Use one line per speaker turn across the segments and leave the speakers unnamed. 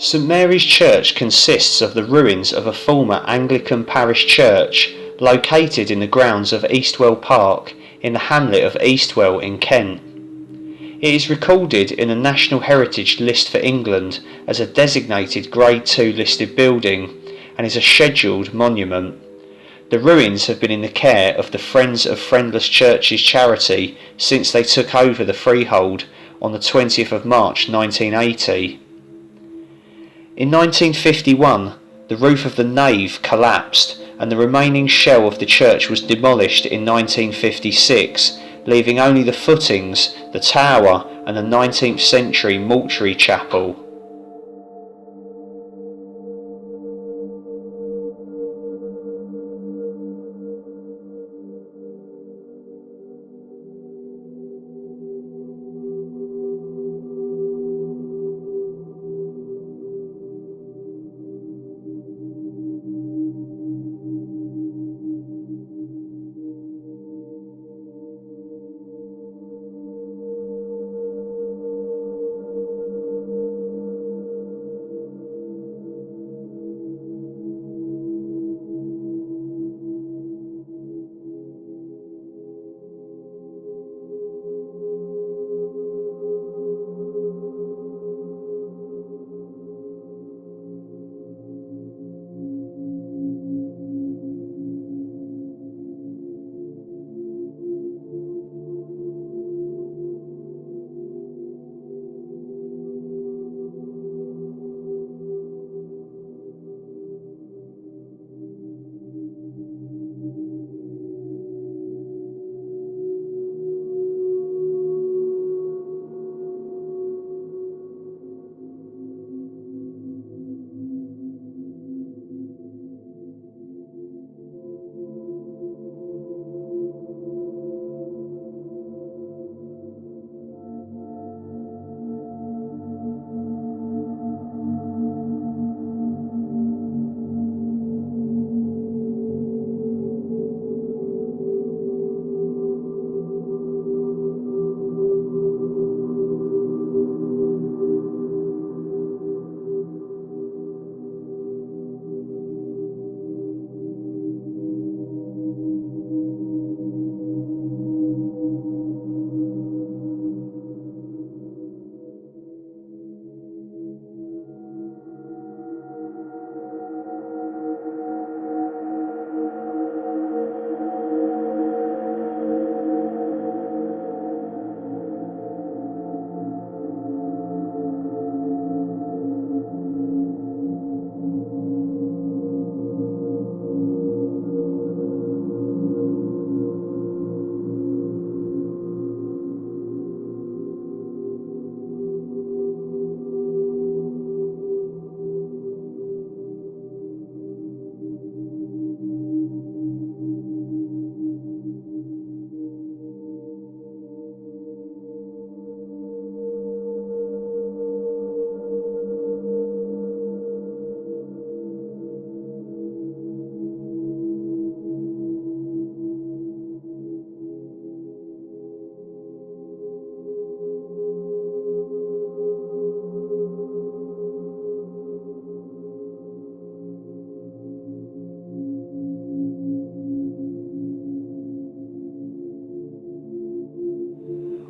St Mary's Church consists of the ruins of a former Anglican parish church located in the grounds of Eastwell Park in the hamlet of Eastwell in Kent. It is recorded in the National Heritage List for England as a designated Grade 2 listed building and is a scheduled monument. The ruins have been in the care of the Friends of Friendless Churches charity since they took over the freehold on the 20th of March 1980. In 1951, the roof of the nave collapsed and the remaining shell of the church was demolished in 1956, leaving only the footings, the tower and the 19th century mortuary chapel.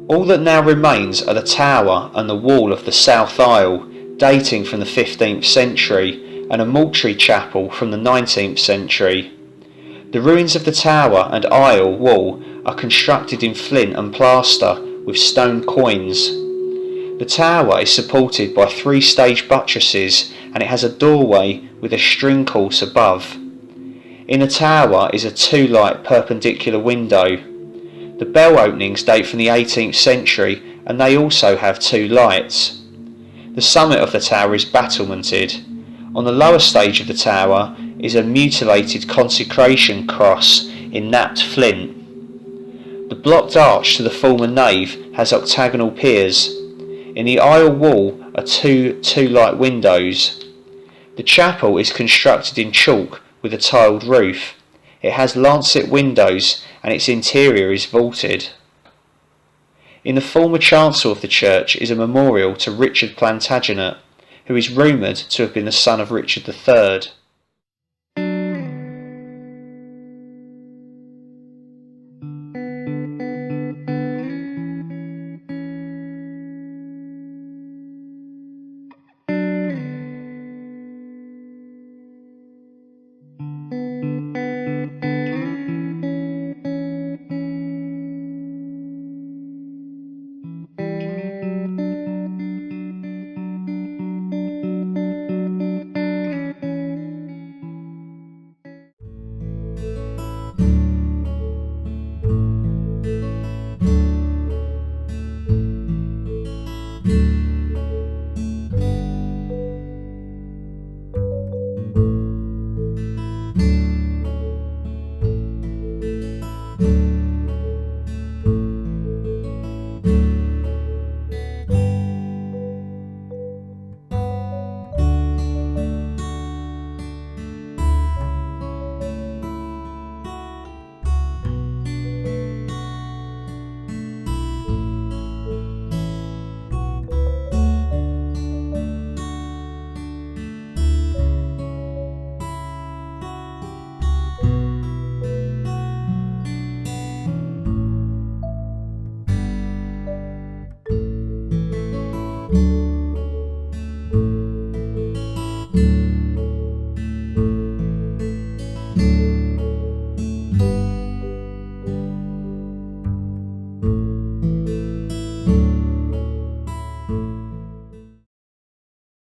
All that now remains are the tower and the wall of the south aisle, dating from the 15th century, and a mortuary chapel from the 19th century. The ruins of the tower and aisle wall are constructed in flint and plaster with stone coins. The tower is supported by 3-stage buttresses and it has a doorway with a string course above. In the tower is a 2-light perpendicular window. The bell openings date from the 18th century and they also have 2 lights. The summit of the tower is battlemented. On the lower stage of the tower is a mutilated consecration cross in knapped flint. The blocked arch to the former nave has octagonal piers. In the aisle wall are 2 2-light windows. The chapel is constructed in chalk with a tiled roof. It has lancet windows and its interior is vaulted. In the former chancel of the church is a memorial to Richard Plantagenet, who is rumoured to have been the son of Richard III.